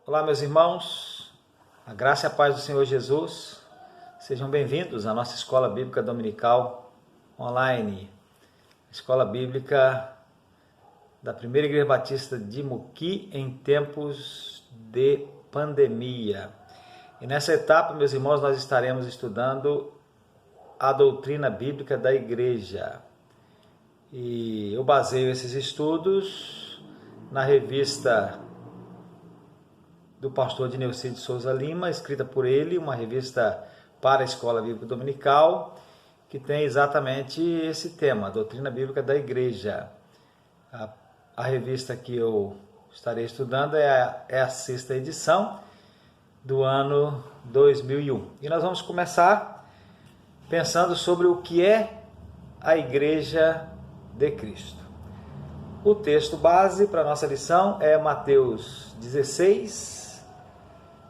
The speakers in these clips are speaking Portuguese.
Olá, meus irmãos, a graça e a paz do Senhor Jesus, sejam bem-vindos à nossa Escola Bíblica Dominical online, Escola Bíblica da Primeira Igreja Batista de Muqui em tempos de pandemia. E nessa etapa, meus irmãos, nós estaremos estudando a doutrina bíblica da Igreja. E eu baseio esses estudos na revista do pastor Dineuci de Souza Lima, escrita por ele, uma revista para a Escola Bíblica Dominical, que tem exatamente esse tema, a doutrina bíblica da Igreja. A revista que eu estarei estudando é a sexta edição do ano 2001. E nós vamos começar pensando sobre o que é a Igreja de Cristo. O texto base para a nossa lição é Mateus 16,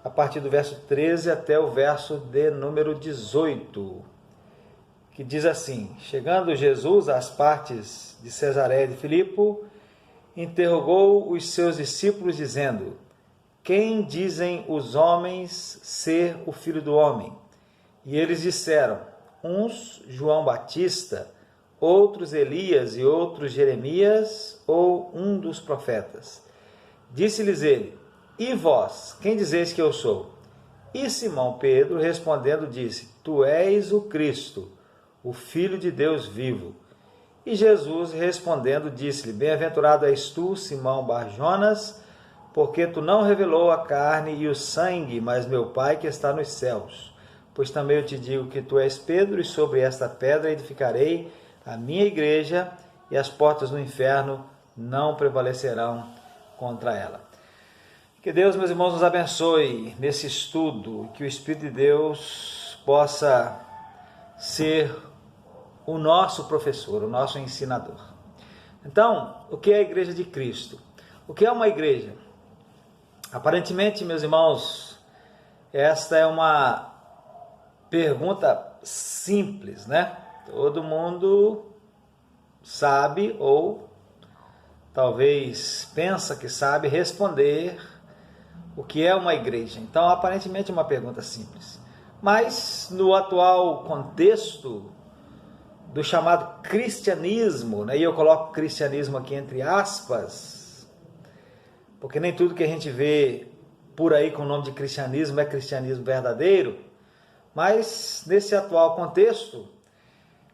a partir do verso 13 até o verso de número 18, que diz assim: Chegando Jesus às partes de Cesareia de Filipe, interrogou os seus discípulos, dizendo: Quem dizem os homens ser o Filho do Homem? E eles disseram: uns João Batista, outros Elias e outros Jeremias ou um dos profetas. Disse-lhes ele: E vós, quem dizeis que eu sou? E Simão Pedro, respondendo, disse: Tu és o Cristo, o Filho de Deus vivo. E Jesus, respondendo, disse-lhe: Bem-aventurado és tu, Simão Bar-Jonas, porque tu não revelou a carne e o sangue, mas meu Pai que está nos céus. Pois também eu te digo que tu és Pedro, e sobre esta pedra edificarei a minha igreja, e as portas do inferno não prevalecerão contra ela. Que Deus, meus irmãos, nos abençoe nesse estudo, que o Espírito de Deus possa ser o nosso professor, o nosso ensinador. Então, o que é a Igreja de Cristo? O que é uma igreja? Aparentemente, meus irmãos, esta é uma pergunta simples, né? Todo mundo sabe ou talvez pensa que sabe responder o que é uma igreja. Então, aparentemente é uma pergunta simples. Mas, no atual contexto do chamado cristianismo, né, e eu coloco cristianismo aqui entre aspas, porque nem tudo que a gente vê por aí com o nome de cristianismo é cristianismo verdadeiro, mas nesse atual contexto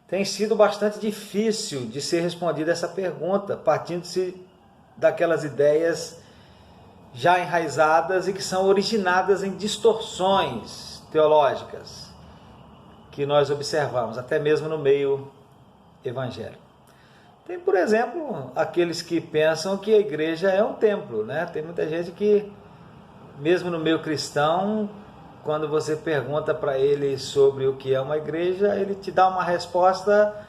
tem sido bastante difícil de ser respondida essa pergunta, partindo-se daquelas ideias já enraizadas e que são originadas em distorções teológicas que nós observamos, até mesmo no meio evangélico. Tem, por exemplo, aqueles que pensam que a igreja é um templo, né? Tem muita gente que, mesmo no meio cristão, quando você pergunta para ele sobre o que é uma igreja, ele te dá uma resposta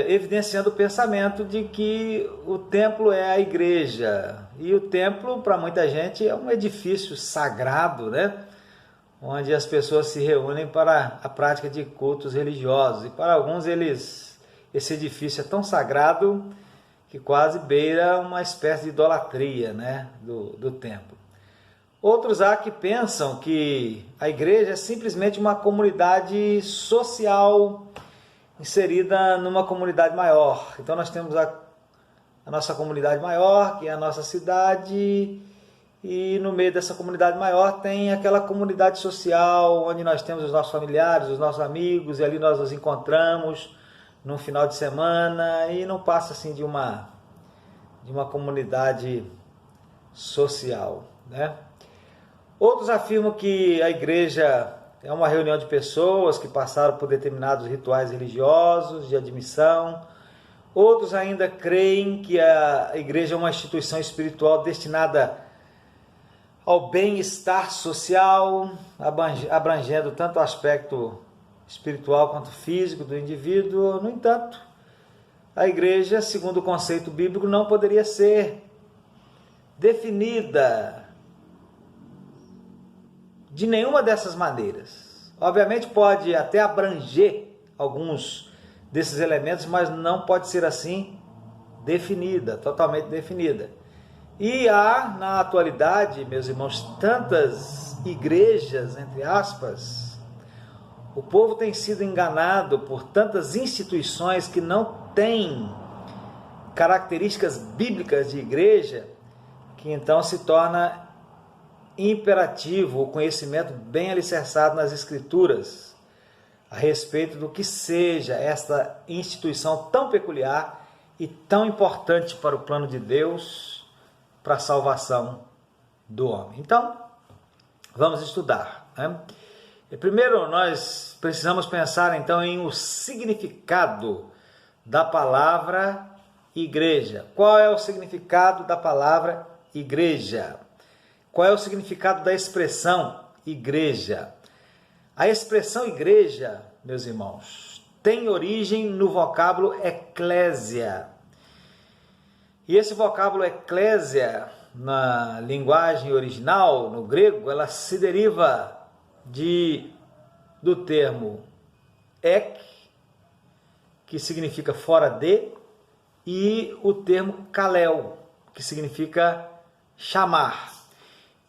evidenciando o pensamento de que o templo é a igreja. E o templo, para muita gente, é um edifício sagrado, né? Onde as pessoas se reúnem para a prática de cultos religiosos. E para alguns, esse edifício é tão sagrado que quase beira uma espécie de idolatria, né? do templo. Outros há que pensam que a igreja é simplesmente uma comunidade social inserida numa comunidade maior. Então nós temos a nossa comunidade maior, que é a nossa cidade, e no meio dessa comunidade maior tem aquela comunidade social, onde nós temos os nossos familiares, os nossos amigos, e ali nós nos encontramos num final de semana, e não passa assim de uma comunidade social, né? Outros afirmam que a igreja é uma reunião de pessoas que passaram por determinados rituais religiosos de admissão. Outros ainda creem que a igreja é uma instituição espiritual destinada ao bem-estar social, abrangendo tanto o aspecto espiritual quanto físico do indivíduo. No entanto, a igreja, segundo o conceito bíblico, não poderia ser definida de nenhuma dessas maneiras. Obviamente pode até abranger alguns desses elementos, mas não pode ser assim definida, totalmente definida. E há, na atualidade, meus irmãos, tantas igrejas, entre aspas. O povo tem sido enganado por tantas instituições que não têm características bíblicas de igreja, que então se torna imperativo o conhecimento bem alicerçado nas Escrituras a respeito do que seja esta instituição tão peculiar e tão importante para o plano de Deus, para a salvação do homem. Então, vamos estudar, né? Primeiro, nós precisamos pensar então em o significado da palavra igreja. Qual é o significado da palavra igreja? Qual é o significado da expressão igreja? A expressão igreja, meus irmãos, tem origem no vocábulo eclésia. E esse vocábulo eclésia, na linguagem original, no grego, ela se deriva do termo ek, que significa fora de, e o termo kalel, que significa chamar.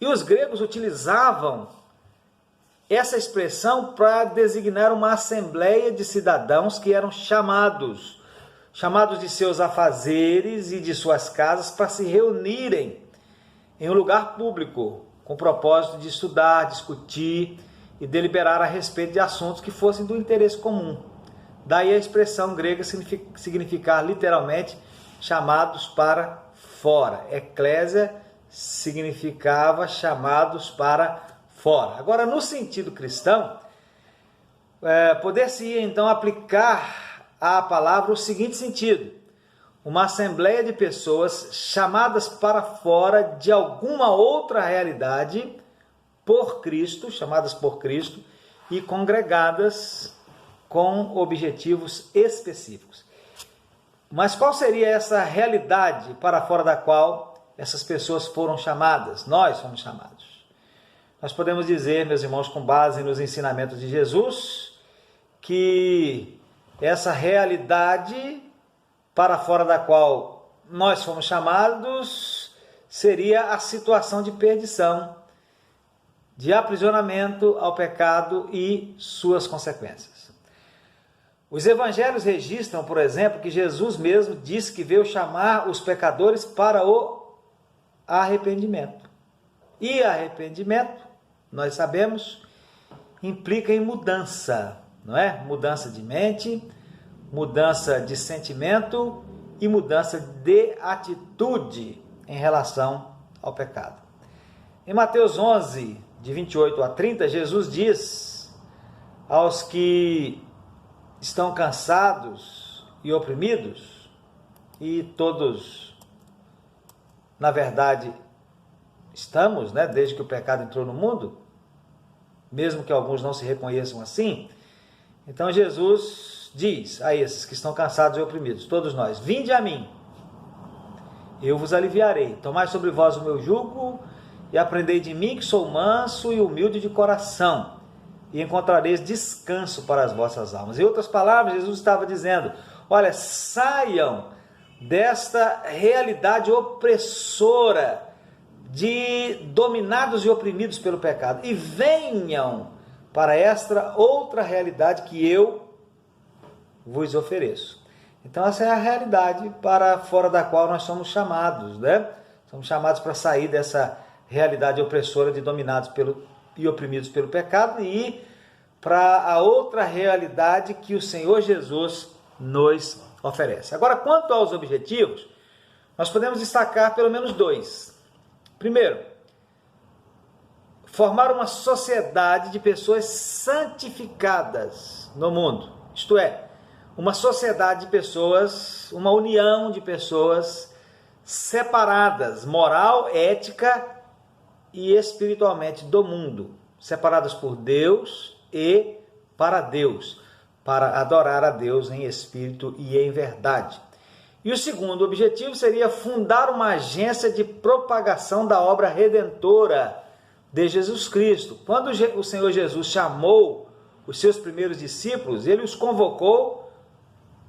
E os gregos utilizavam essa expressão para designar uma assembleia de cidadãos que eram chamados de seus afazeres e de suas casas para se reunirem em um lugar público, com o propósito de estudar, discutir e deliberar a respeito de assuntos que fossem do interesse comum. Daí a expressão grega significar literalmente chamados para fora. Eclésia significava chamados para fora. Agora, no sentido cristão, poder-se então aplicar à palavra o seguinte sentido: uma assembleia de pessoas chamadas para fora de alguma outra realidade por Cristo, chamadas por Cristo, e congregadas com objetivos específicos. Mas qual seria essa realidade para fora da qual essas pessoas foram chamadas? Nós fomos chamados. Nós podemos dizer, meus irmãos, com base nos ensinamentos de Jesus, que essa realidade para fora da qual nós fomos chamados seria a situação de perdição, de aprisionamento ao pecado e suas consequências. Os evangelhos registram, por exemplo, que Jesus mesmo disse que veio chamar os pecadores para o arrependimento. E arrependimento, nós sabemos, implica em mudança, não é? Mudança de mente, mudança de sentimento e mudança de atitude em relação ao pecado. Em Mateus 11, de 28 a 30, Jesus diz aos que estão cansados e oprimidos, e todos, na verdade, estamos, né, desde que o pecado entrou no mundo, mesmo que alguns não se reconheçam assim. Então Jesus diz a esses que estão cansados e oprimidos, todos nós: vinde a mim, eu vos aliviarei, tomai sobre vós o meu jugo e aprendei de mim, que sou manso e humilde de coração, e encontrareis descanso para as vossas almas. Em outras palavras, Jesus estava dizendo: olha, saiam desta realidade opressora de dominados e oprimidos pelo pecado e venham para esta outra realidade que eu vos ofereço. Então essa é a realidade para fora da qual nós somos chamados, né? Somos chamados para sair dessa realidade opressora de dominados e oprimidos pelo pecado e ir para a outra realidade que o Senhor Jesus nos oferece. Agora, quanto aos objetivos, nós podemos destacar pelo menos dois. Primeiro, formar uma sociedade de pessoas santificadas no mundo. Isto é, uma sociedade de pessoas, uma união de pessoas separadas, moral, ética e espiritualmente do mundo, separadas por Deus e para Deus, para adorar a Deus em espírito e em verdade. E o segundo objetivo seria fundar uma agência de propagação da obra redentora de Jesus Cristo. Quando o Senhor Jesus chamou os seus primeiros discípulos, ele os convocou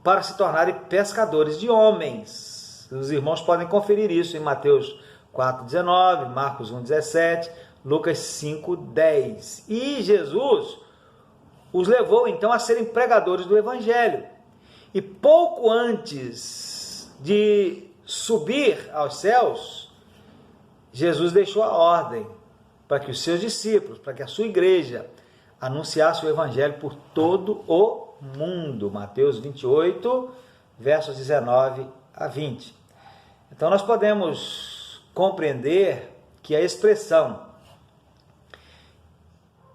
para se tornarem pescadores de homens. Os irmãos podem conferir isso em Mateus 4:19, Marcos 1:17, Lucas 5:10. E Jesus os levou então a serem pregadores do Evangelho. E pouco antes de subir aos céus, Jesus deixou a ordem para que os seus discípulos, para que a sua igreja anunciasse o Evangelho por todo o mundo. Mateus 28, versos 19 a 20. Então nós podemos compreender que a expressão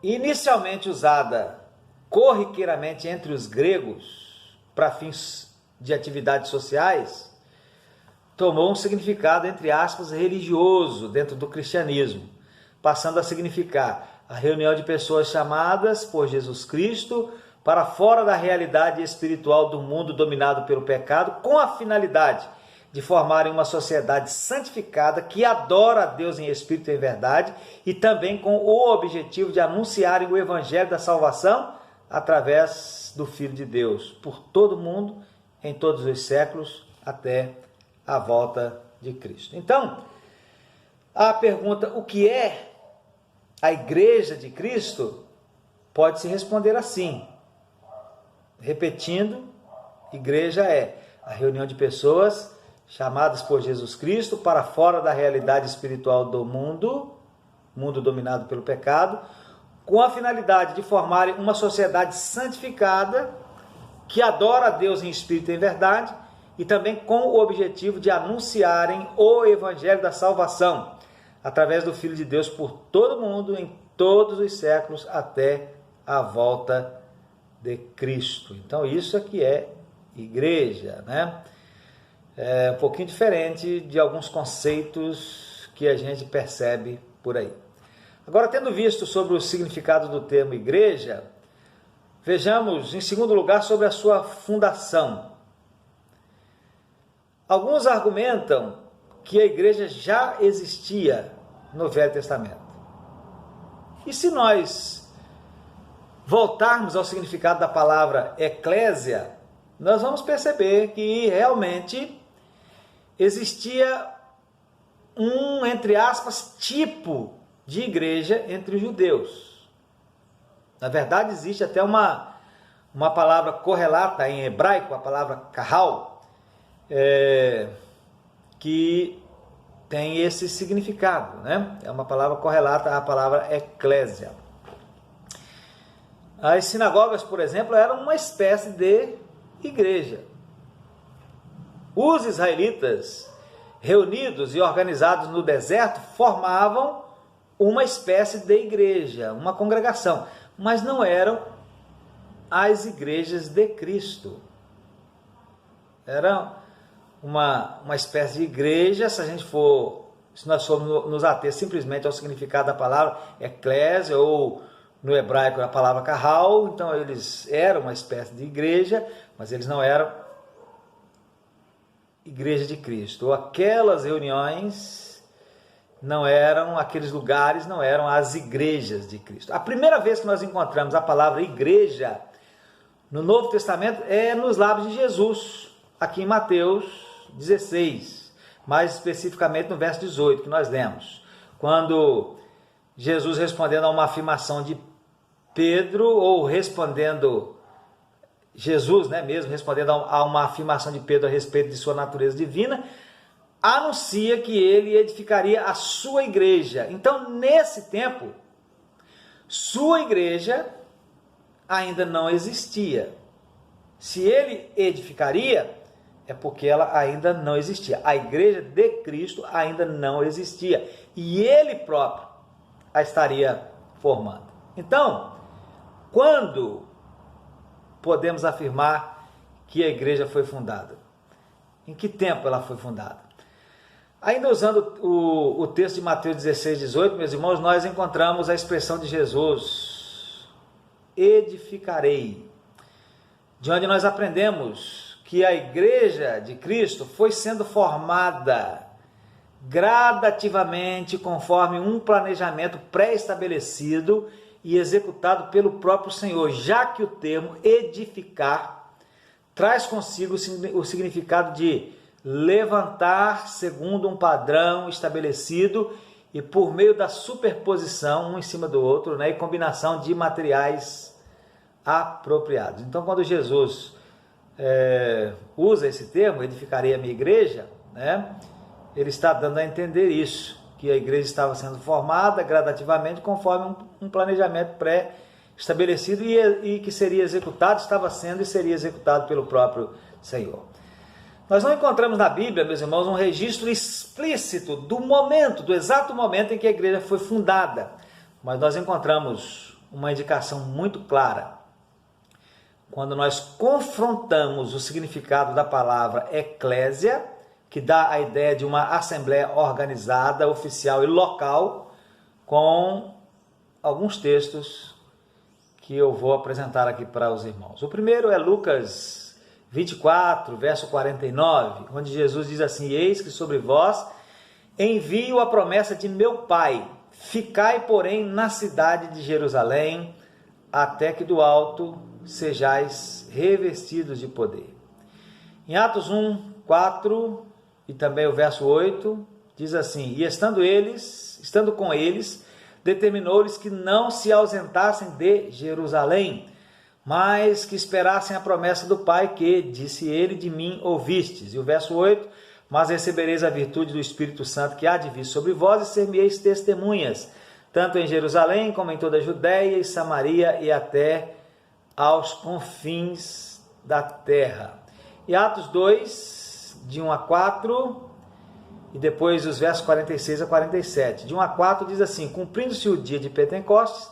inicialmente usada corriqueiramente entre os gregos para fins de atividades sociais tomou um significado, entre aspas, religioso dentro do cristianismo, passando a significar a reunião de pessoas chamadas por Jesus Cristo para fora da realidade espiritual do mundo dominado pelo pecado, com a finalidade de formarem uma sociedade santificada que adora a Deus em espírito e em verdade, e também com o objetivo de anunciarem o evangelho da salvação através do Filho de Deus, por todo o mundo, em todos os séculos, até a volta de Cristo. Então, a pergunta, o que é a Igreja de Cristo, pode-se responder assim, repetindo: igreja é a reunião de pessoas chamadas por Jesus Cristo para fora da realidade espiritual do mundo dominado pelo pecado, com a finalidade de formarem uma sociedade santificada que adora a Deus em espírito e em verdade, e também com o objetivo de anunciarem o evangelho da salvação através do Filho de Deus por todo o mundo, em todos os séculos, até a volta de Cristo. Então isso aqui é igreja, né? É um pouquinho diferente de alguns conceitos que a gente percebe por aí. Agora, tendo visto sobre o significado do termo igreja, vejamos, em segundo lugar, sobre a sua fundação. Alguns argumentam que a igreja já existia no Velho Testamento. E se nós voltarmos ao significado da palavra eclésia, nós vamos perceber que realmente existia um, entre aspas, tipo de igreja entre os judeus. Na verdade, existe até uma palavra correlata em hebraico, a palavra kahal, que tem esse significado, né? É uma palavra correlata à palavra eclésia. As sinagogas, por exemplo, eram uma espécie de igreja. Os israelitas, reunidos e organizados no deserto, formavam uma espécie de igreja, uma congregação, mas não eram as igrejas de Cristo. Era uma espécie de igreja, se nós formos nos ater simplesmente ao significado da palavra eclésia, ou no hebraico a palavra kahal, então eles eram uma espécie de igreja, mas eles não eram igreja de Cristo. Ou aquelas reuniões não eram, aqueles lugares não eram as igrejas de Cristo. A primeira vez que nós encontramos a palavra igreja no Novo Testamento é nos lábios de Jesus, aqui em Mateus 16, mais especificamente no verso 18 que nós lemos, quando Jesus, respondendo a uma afirmação de Pedro, ou respondendo Jesus, né, mesmo respondendo a uma afirmação de Pedro a respeito de sua natureza divina, anuncia que ele edificaria a sua igreja. Então, nesse tempo, sua igreja ainda não existia. Se ele edificaria, é porque ela ainda não existia. A igreja de Cristo ainda não existia. E ele próprio a estaria formando. Então, quando podemos afirmar que a igreja foi fundada? Em que tempo ela foi fundada? Ainda usando o texto de Mateus 16, 18, meus irmãos, nós encontramos a expressão de Jesus: edificarei, de onde nós aprendemos que a igreja de Cristo foi sendo formada gradativamente conforme um planejamento pré-estabelecido e executado pelo próprio Senhor, já que o termo edificar traz consigo o significado de levantar segundo um padrão estabelecido e por meio da superposição um em cima do outro, né, e combinação de materiais apropriados. Então, quando Jesus usa esse termo, edificarei a minha igreja, né, ele está dando a entender isso, que a igreja estava sendo formada gradativamente conforme um planejamento pré-estabelecido e que seria executado, estava sendo e seria executado pelo próprio Senhor. Nós não encontramos na Bíblia, meus irmãos, um registro explícito do exato momento em que a igreja foi fundada, mas nós encontramos uma indicação muito clara. Quando nós confrontamos o significado da palavra eclésia, que dá a ideia de uma assembleia organizada, oficial e local, com alguns textos que eu vou apresentar aqui para os irmãos. O primeiro é Lucas 24, verso 49, onde Jesus diz assim: eis que sobre vós envio a promessa de meu Pai, ficai, porém, na cidade de Jerusalém, até que do alto sejais revestidos de poder. Em Atos 1, 4 e também o verso 8, diz assim: e estando com eles, determinou-lhes que não se ausentassem de Jerusalém, mas que esperassem a promessa do Pai que, disse ele, de mim ouvistes. E o verso 8, mas recebereis a virtude do Espírito Santo que há de vir sobre vós e ser-me-eis testemunhas, tanto em Jerusalém como em toda a Judéia e Samaria e até aos confins da terra. E Atos 2, de 1 a 4, e depois os versos 46 a 47. De 1 a 4 diz assim: cumprindo-se o dia de Pentecostes,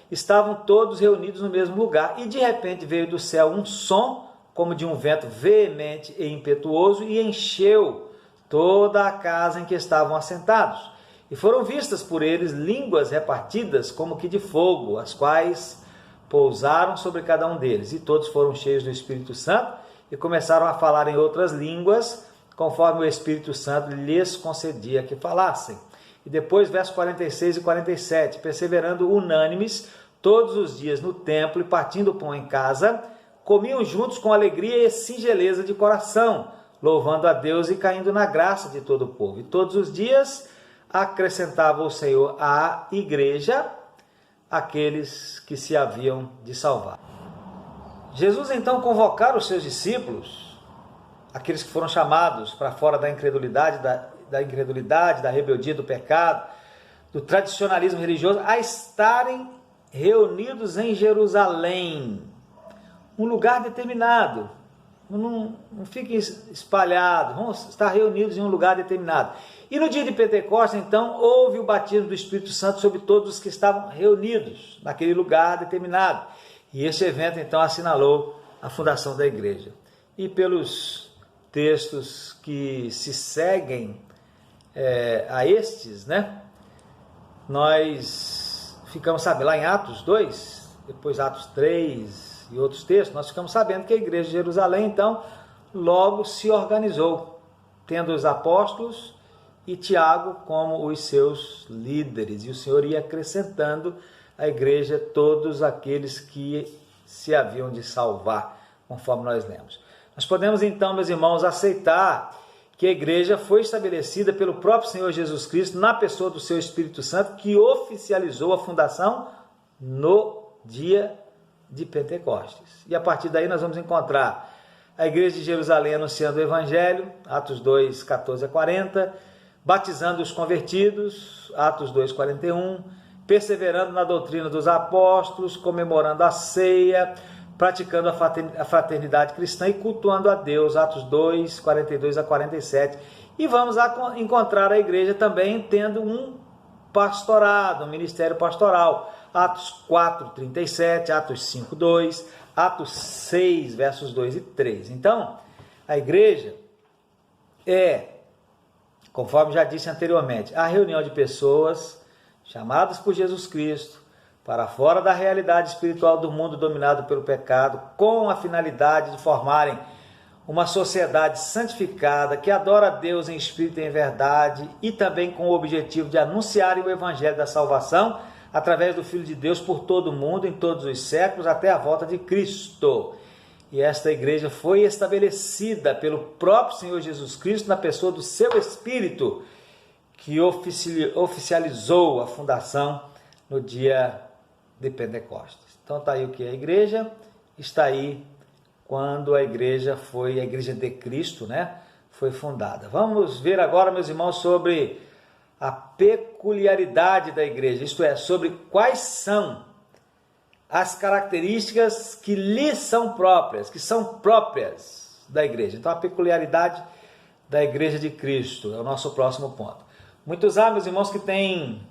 estavam todos reunidos no mesmo lugar, e de repente veio do céu um som, como de um vento veemente e impetuoso, e encheu toda a casa em que estavam assentados. E foram vistas por eles línguas repartidas como que de fogo, as quais pousaram sobre cada um deles. E todos foram cheios do Espírito Santo e começaram a falar em outras línguas, conforme o Espírito Santo lhes concedia que falassem. E depois, versos 46 e 47, perseverando unânimes todos os dias no templo e partindo o pão em casa, comiam juntos com alegria e singeleza de coração, louvando a Deus e caindo na graça de todo o povo. E todos os dias acrescentava o Senhor à igreja aqueles que se haviam de salvar. Jesus então convocara os seus discípulos, aqueles que foram chamados para fora da incredulidade, da rebeldia, do pecado, do tradicionalismo religioso, a estarem reunidos em Jerusalém, um lugar determinado. Não fiquem espalhados, vamos estar reunidos em um lugar determinado. E no dia de Pentecostes, então, houve o batismo do Espírito Santo sobre todos os que estavam reunidos naquele lugar determinado. E esse evento, então, assinalou a fundação da igreja. E pelos textos que se seguem a estes, né, nós ficamos sabendo, lá em Atos 2, depois Atos 3 e outros textos, nós ficamos sabendo que a igreja de Jerusalém, então, logo se organizou, tendo os apóstolos e Tiago como os seus líderes, e o Senhor ia acrescentando à igreja todos aqueles que se haviam de salvar, conforme nós lemos. Nós podemos então, meus irmãos, aceitar que a igreja foi estabelecida pelo próprio Senhor Jesus Cristo na pessoa do seu Espírito Santo, que oficializou a fundação no dia de Pentecostes. E a partir daí nós vamos encontrar a igreja de Jerusalém anunciando o Evangelho, Atos 2, 14 a 40, batizando os convertidos, Atos 2, 41, perseverando na doutrina dos apóstolos, comemorando a ceia, praticando a fraternidade cristã e cultuando a Deus, Atos 2, 42 a 47. E vamos encontrar a igreja também tendo um pastorado, um ministério pastoral, Atos 4, 37, Atos 5, 2, Atos 6, versos 2 e 3. Então, a igreja conforme já disse anteriormente, a reunião de pessoas chamadas por Jesus Cristo para fora da realidade espiritual do mundo dominado pelo pecado, com a finalidade de formarem uma sociedade santificada que adora a Deus em espírito e em verdade, e também com o objetivo de anunciarem o evangelho da salvação através do Filho de Deus por todo o mundo, em todos os séculos, até a volta de Cristo. e esta igreja foi estabelecida pelo próprio Senhor Jesus Cristo na pessoa do seu Espírito, que oficializou a fundação no dia de Pentecostes. Então está aí o que é a igreja, está aí quando a igreja de Cristo, né, foi fundada. Vamos ver agora, meus irmãos, sobre a peculiaridade da igreja, isto é, sobre quais são as características que lhe são próprias, que são próprias da igreja. Então, a peculiaridade da igreja de Cristo é o nosso próximo ponto. Muitos há, meus irmãos, que têm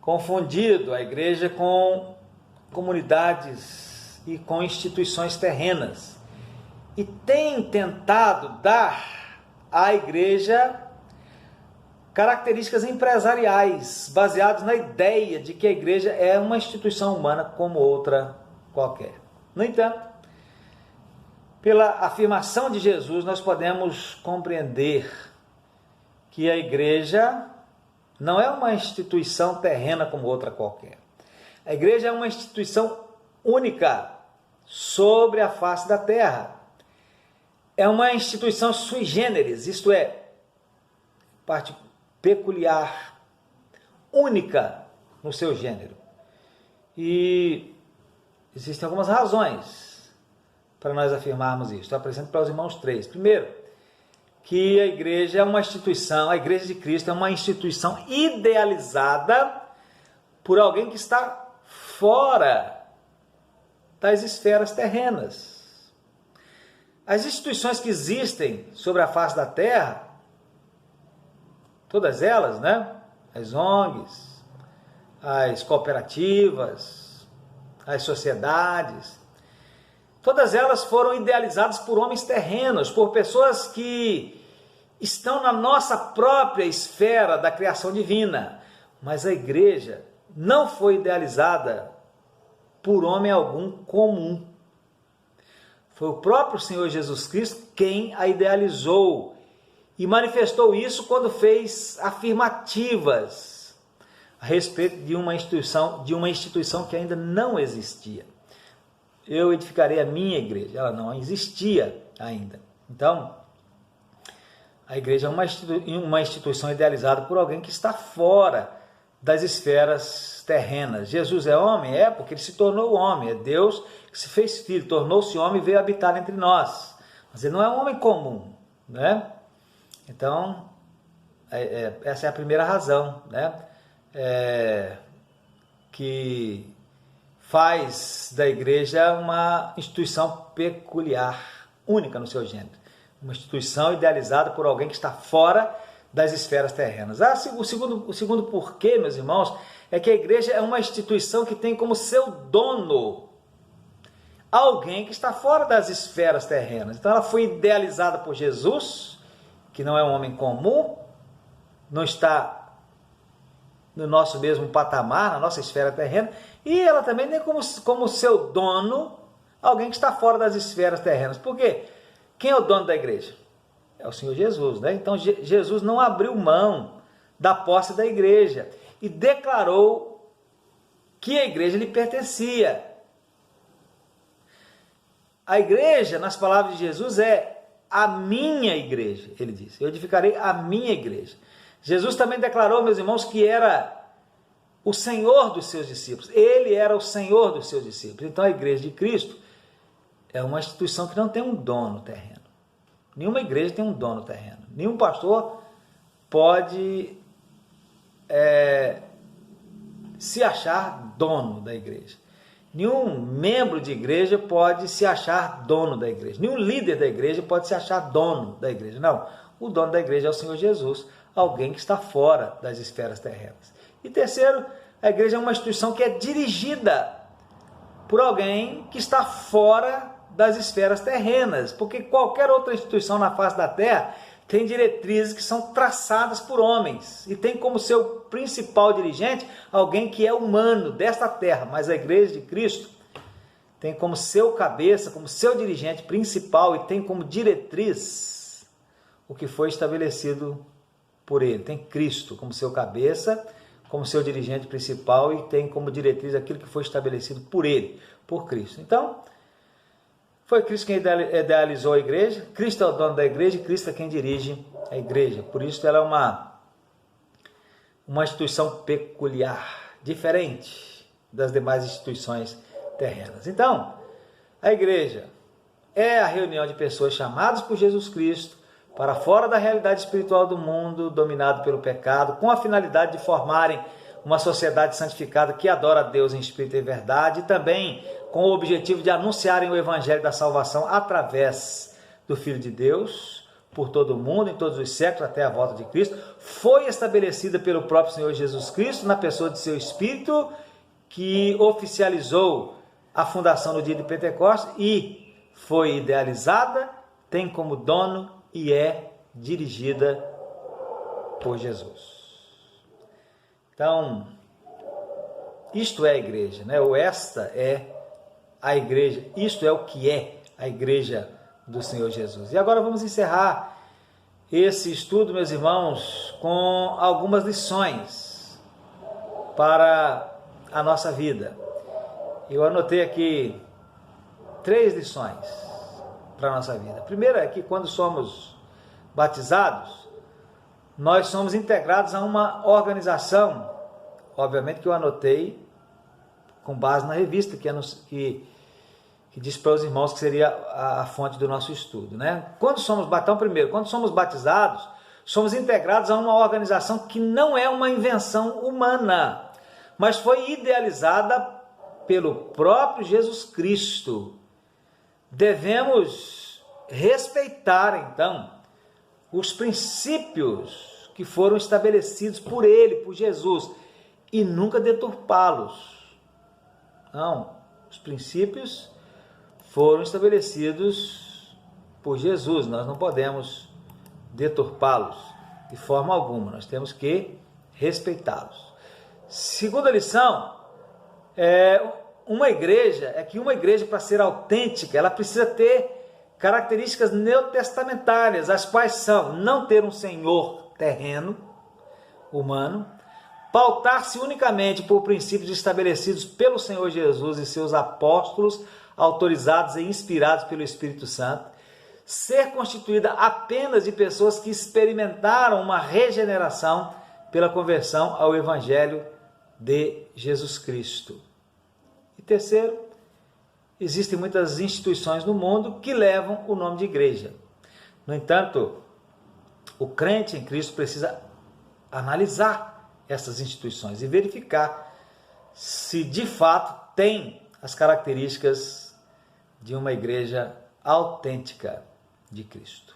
confundido a igreja com comunidades e com instituições terrenas e têm tentado dar à igreja características empresariais, baseadas na ideia de que a igreja é uma instituição humana como outra qualquer. No entanto, pela afirmação de Jesus, nós podemos compreender que a igreja não é uma instituição terrena como outra qualquer. A igreja é uma instituição única sobre a face da terra. É uma instituição sui generis, isto é, peculiar, única no seu gênero. E existem algumas razões para nós afirmarmos isso. Estou apresentando para os irmãos 3. Primeiro, que a igreja é uma instituição, a igreja de Cristo é uma instituição idealizada por alguém que está fora das esferas terrenas. As instituições que existem sobre a face da terra, todas elas, né? As ONGs, as cooperativas, as sociedades, todas elas foram idealizadas por homens terrenos, por pessoas que estão na nossa própria esfera da criação divina. Mas a igreja não foi idealizada por homem algum comum. Foi o próprio Senhor Jesus Cristo quem a idealizou e manifestou isso quando fez afirmativas a respeito de uma instituição que ainda não existia. Eu edificarei a minha igreja. Ela não existia ainda. Então, a igreja é uma instituição idealizada por alguém que está fora das esferas terrenas. Jesus é homem? É, porque ele se tornou homem. É Deus que se fez filho, tornou-se homem e veio habitar entre nós. Mas ele não é um homem comum, né? Então, essa é a primeira razão, né? Que faz da igreja uma instituição peculiar, única no seu gênero. Uma instituição idealizada por alguém que está fora das esferas terrenas. O segundo porquê, meus irmãos, é que a igreja é uma instituição que tem como seu dono alguém que está fora das esferas terrenas. Então ela foi idealizada por Jesus, que não é um homem comum, não está no nosso mesmo patamar, na nossa esfera terrena, e ela também tem como seu dono alguém que está fora das esferas terrenas. Por quê? Quem é o dono da igreja? É o Senhor Jesus, né? Então Jesus não abriu mão da posse da igreja e declarou que a igreja lhe pertencia. A igreja, nas palavras de Jesus, é a minha igreja, ele disse. Eu edificarei a minha igreja. Jesus também declarou, meus irmãos, que era o Senhor dos seus discípulos. Ele era o Senhor dos seus discípulos. Então a igreja de Cristo é uma instituição que não tem um dono terreno. Nenhuma igreja tem um dono terreno. Nenhum pastor pode se achar dono da igreja. Nenhum membro de igreja pode se achar dono da igreja. Nenhum líder da igreja pode se achar dono da igreja. Não, o dono da igreja é o Senhor Jesus, alguém que está fora das esferas terrenas. E terceiro, a igreja é uma instituição que é dirigida por alguém que está fora das esferas terrenas, porque qualquer outra instituição na face da terra tem diretrizes que são traçadas por homens e tem como seu principal dirigente alguém que é humano desta terra, mas a igreja de Cristo tem como seu cabeça, como seu dirigente principal e tem como diretriz o que foi estabelecido por ele. Tem Cristo como seu cabeça, como seu dirigente principal e tem como diretriz aquilo que foi estabelecido por ele, por Cristo. Então, Foi Cristo quem idealizou a igreja, Cristo é o dono da igreja e Cristo é quem dirige a igreja. Por isso ela é uma instituição peculiar, diferente das demais instituições terrenas. Então, a igreja é a reunião de pessoas chamadas por Jesus Cristo para fora da realidade espiritual do mundo dominado pelo pecado, com a finalidade de formarem uma sociedade santificada que adora a Deus em espírito e verdade, e também com o objetivo de anunciarem o evangelho da salvação através do Filho de Deus, por todo o mundo, em todos os séculos, até a volta de Cristo. Foi estabelecida pelo próprio Senhor Jesus Cristo, na pessoa de seu Espírito, que oficializou a fundação no dia de Pentecostes e foi idealizada, tem como dono e é dirigida por Jesus. Então, isto é a igreja, né? Ou esta é a igreja, isto é o que é a igreja do Senhor Jesus. E agora vamos encerrar esse estudo, meus irmãos, com algumas lições para a nossa vida. Eu anotei aqui 3 lições para a nossa vida. A primeira é que quando somos batizados, nós somos integrados a uma organização, obviamente que eu anotei com base na revista que disse para os irmãos que seria a fonte do nosso estudo, né? Quando somos batizados, somos integrados a uma organização que não é uma invenção humana, mas foi idealizada pelo próprio Jesus Cristo. Devemos respeitar, então, os princípios que foram estabelecidos por Ele, por Jesus, e nunca deturpá-los. Não, os princípios foram estabelecidos por Jesus, nós não podemos deturpá-los de forma alguma, nós temos que respeitá-los. Segunda lição, uma igreja, para ser autêntica, ela precisa ter características neotestamentárias, as quais são não ter um senhor terreno, humano, pautar-se unicamente por princípios estabelecidos pelo Senhor Jesus e seus apóstolos, autorizados e inspirados pelo Espírito Santo, ser constituída apenas de pessoas que experimentaram uma regeneração pela conversão ao Evangelho de Jesus Cristo. E terceiro, existem muitas instituições no mundo que levam o nome de igreja. No entanto, o crente em Cristo precisa analisar essas instituições e verificar se de fato tem as características de uma igreja autêntica de Cristo.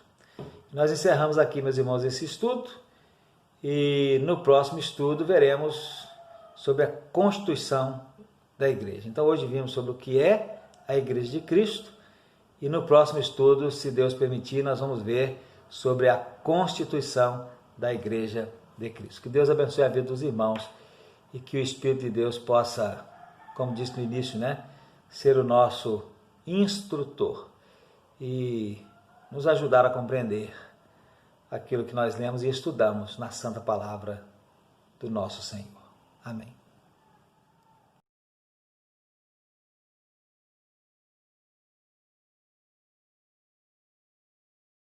Nós encerramos aqui, meus irmãos, esse estudo e no próximo estudo veremos sobre a constituição da igreja. Então hoje vimos sobre o que é a igreja de Cristo e no próximo estudo, se Deus permitir, nós vamos ver sobre a constituição da igreja de Cristo. Que Deus abençoe a vida dos irmãos e que o Espírito de Deus possa, como disse no início, ser o nosso instrutor e nos ajudar a compreender aquilo que nós lemos e estudamos na Santa Palavra do nosso Senhor. Amém.